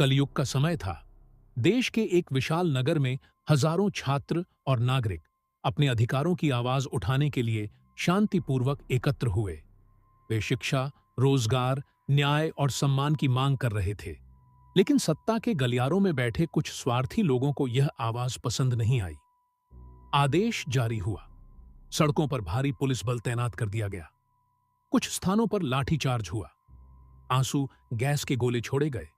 कलयुग का समय था। देश के एक विशाल नगर में हजारों छात्र और नागरिक अपने अधिकारों की आवाज उठाने के लिए शांतिपूर्वक एकत्र हुए। वे शिक्षा, रोजगार, न्याय और सम्मान की मांग कर रहे थे। लेकिन सत्ता के गलियारों में बैठे कुछ स्वार्थी लोगों को यह आवाज पसंद नहीं आई। आदेश जारी हुआ। सड़कों पर भारी पुलिस बल तैनात कर दिया गया। कुछ स्थानों पर लाठीचार्ज हुआ। आंसू गैस के गोले छोड़े गए।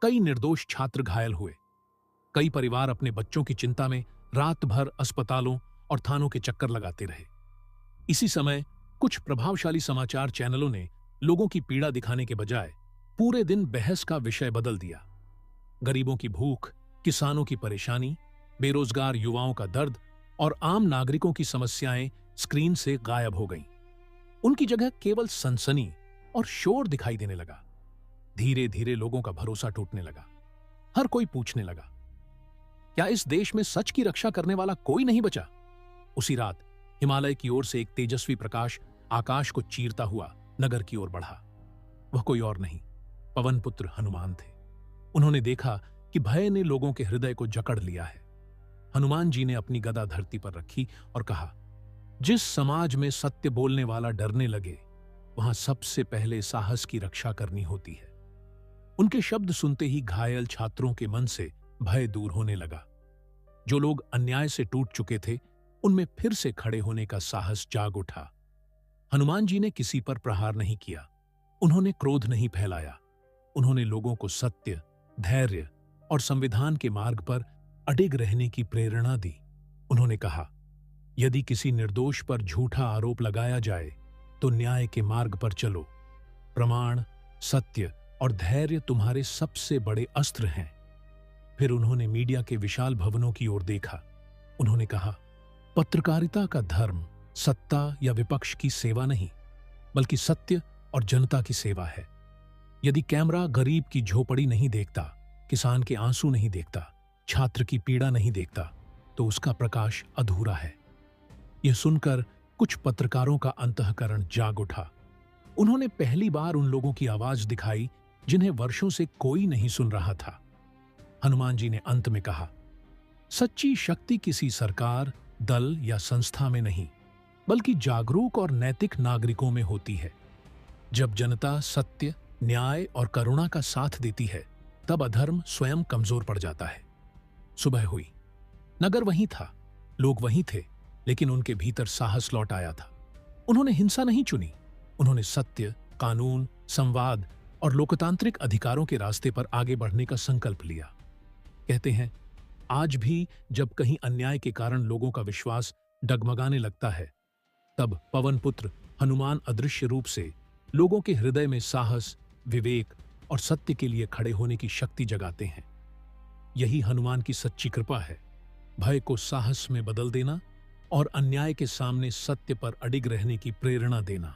कई निर्दोष छात्र घायल हुए। कई परिवार अपने बच्चों की चिंता में रात भर अस्पतालों और थानों के चक्कर लगाते रहे। इसी समय कुछ प्रभावशाली समाचार चैनलों ने लोगों की पीड़ा दिखाने के बजाय पूरे दिन बहस का विषय बदल दिया। गरीबों की भूख, किसानों की परेशानी, बेरोजगार युवाओं का दर्द और आम नागरिकों की समस्याएं स्क्रीन से गायब हो गईं। उनकी जगह केवल सनसनी और शोर दिखाई देने लगा। धीरे धीरे लोगों का भरोसा टूटने लगा। हर कोई पूछने लगा, क्या इस देश में सच की रक्षा करने वाला कोई नहीं बचा? उसी रात हिमालय की ओर से एक तेजस्वी प्रकाश आकाश को चीरता हुआ नगर की ओर बढ़ा। वह कोई और नहीं, पवन पुत्र हनुमान थे। उन्होंने देखा कि भय ने लोगों के हृदय को जकड़ लिया है। हनुमान जी ने अपनी गदा धरती पर रखी और कहा, जिस समाज में सत्य बोलने वाला डरने लगे, वहां सबसे पहले साहस की रक्षा करनी होती है। उनके शब्द सुनते ही घायल छात्रों के मन से भय दूर होने लगा। जो लोग अन्याय से टूट चुके थे, उनमें फिर से खड़े होने का साहस जाग उठा। हनुमान जी ने किसी पर प्रहार नहीं किया। उन्होंने क्रोध नहीं फैलाया। उन्होंने लोगों को सत्य, धैर्य और संविधान के मार्ग पर अडिग रहने की प्रेरणा दी। उन्होंने कहा, यदि किसी निर्दोष पर झूठा आरोप लगाया जाए तो न्याय के मार्ग पर चलो। प्रमाण, सत्य और धैर्य तुम्हारे सबसे बड़े अस्त्र हैं। फिर उन्होंने मीडिया के विशाल भवनों की ओर देखा। उन्होंने कहा, पत्रकारिता का धर्म सत्ता या विपक्ष की सेवा नहीं, बल्कि सत्य और जनता की सेवा है। यदि कैमरा गरीब की झोपड़ी नहीं देखता, किसान के आंसू नहीं देखता, छात्र की पीड़ा नहीं देखता, तो उसका प्रकाश अधूरा है। यह सुनकर कुछ पत्रकारों का अंतःकरण जाग उठा। उन्होंने पहली बार उन लोगों की आवाज दिखाई जिन्हें वर्षों से कोई नहीं सुन रहा था। हनुमान जी ने अंत में कहा, सच्ची शक्ति किसी सरकार, दल या संस्था में नहीं, बल्कि जागरूक और नैतिक नागरिकों में होती है। जब जनता सत्य, न्याय और करुणा का साथ देती है, तब अधर्म स्वयं कमजोर पड़ जाता है। सुबह हुई। नगर वहीं था, लोग वहीं थे, लेकिन उनके भीतर साहस लौट आया था। उन्होंने हिंसा नहीं चुनी। उन्होंने सत्य, कानून, संवाद और लोकतांत्रिक अधिकारों के रास्ते पर आगे बढ़ने का संकल्प लिया। कहते हैं, आज भी जब कहीं अन्याय के कारण लोगों का विश्वास डगमगाने लगता है, तब पवन पुत्र हनुमान अदृश्य रूप से लोगों के हृदय में साहस, विवेक और सत्य के लिए खड़े होने की शक्ति जगाते हैं। यही हनुमान की सच्ची कृपा है, भय को साहस में बदल देना और अन्याय के सामने सत्य पर अडिग रहने की प्रेरणा देना।